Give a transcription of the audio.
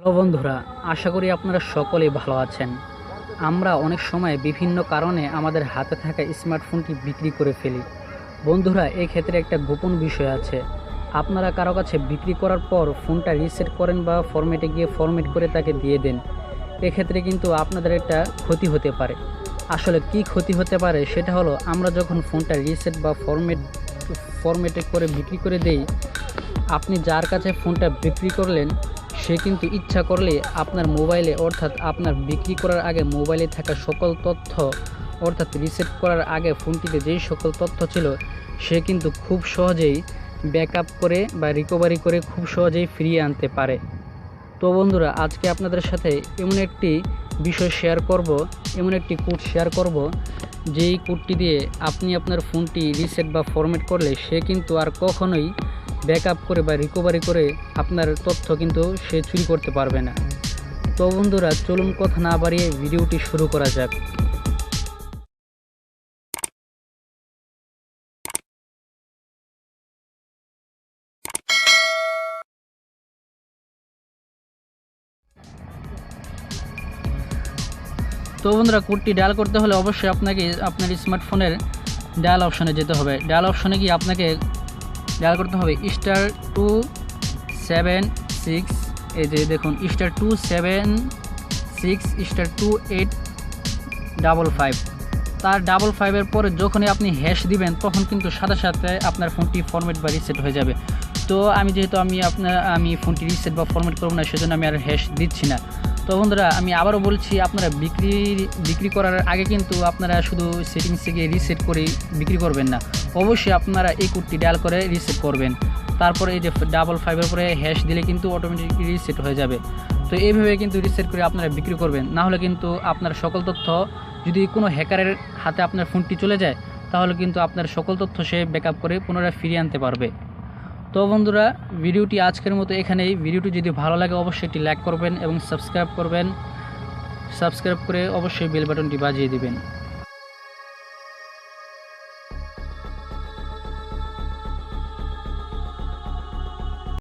তো বন্ধুরা, আশা করি আপনারা সকলেই ভালো আছেন। আমরা অনেক সময় বিভিন্ন কারণে আমাদের হাতে থাকা স্মার্টফোনটি বিক্রি করে ফেলি। বন্ধুরা, এই ক্ষেত্রে একটা গোপন বিষয় আছে। আপনারা কারো কাছে বিক্রি করার পর ফোনটা রিসেট করেন বা ফরম্যাটে গিয়ে ফরম্যাট করে তাকে দিয়ে দেন। এক্ষেত্রে কিন্তু আপনাদের একটা ক্ষতি হতে পারে। আসলে কি ক্ষতি হতে পারে সেটা হলো, আমরা যখন ফোনটা রিসেট বা ফরম্যাটে করে বিক্রি করে দেই, আপনি যার কাছে ফোনটা বিক্রি করলেন সে কিন্তু ইচ্ছা করলে আপনার মোবাইলে, অর্থাৎ আপনার বিক্রি করার আগে মোবাইলে থাকা সকল তথ্য, অর্থাৎ রিসেট করার আগে ফোনটিতে যেই সকল তথ্য ছিল সে কিন্তু খুব সহজেই ব্যাকআপ করে বা রিকভারি করে খুব সহজেই ফিরিয়ে আনতে পারে। তো বন্ধুরা, আজকে আপনাদের সাথে এমন একটি বিষয় শেয়ার করব, এমন একটি কোড শেয়ার করব, যেই কোডটি দিয়ে আপনি আপনার ফোনটি রিসেট বা ফরম্যাট করলে সে কিন্তু আর কখনোই ব্যাকআপ করে বা রিকভারি করে আপনার তথ্য কিন্তু সে চুরি করতে পারবে না। তো বন্ধুরা, চলুন কথা না বাড়িয়ে ভিডিওটি শুরু করা যাক। তো বন্ধুরা, কোডটি ডায়াল করতে হলে অবশ্যই আপনাকে আপনার স্মার্টফোনের ডায়াল অপশনে যেতে হবে। ডায়াল অপশনে গিয়ে আপনাকে ডায়াল করতে হবে *276, এই যে দেখুন *276*2855। তার 55-এর পরে যখনই আপনি হ্যাশ দিবেন তখন কিন্তু সাথে সাথে আপনার ফোনটি ফরম্যাট বা রিসেট হয়ে যাবে। তো যেহেতু আমি ফোনটি রিসেট বা ফরম্যাট করব না, সেজন্য আমি আর হ্যাশ দিচ্ছি না। তো বন্ধুরা, আমি আবারও বলছি, আপনারা বিক্রি করার আগে কিন্তু আপনারা শুধু সেটিংসে গিয়ে রিসেট করে বিক্রি করবেন না। অবশ্যই আপনারা এই কোডটি ডায়াল করে রিসেট করবেন। তারপরে এই যে 55-এর পরে হ্যাশ দিলে কিন্তু অটোমেটিক রিসেট হয়ে যাবে। তো এইভাবে কিন্তু রিসেট করে আপনারা বিক্রি করবেন, না হলে কিন্তু আপনার সকল তথ্য, যদি কোনো হ্যাকারের হাতে আপনার ফোনটি চলে যায় তাহলে কিন্তু আপনার সকল তথ্য সে ব্যাকআপ করে পুনরায় ফিরিয়ে আনতে পারবে। তো বন্ধুরা, ভিডিওটি আজকের মতো এখানেই। ভিডিওটি যদি ভালো লাগে অবশ্যই একটি লাইক করবেন এবং সাবস্ক্রাইব করে অবশ্যই বেল বাটনটি বাজিয়ে দিবেন।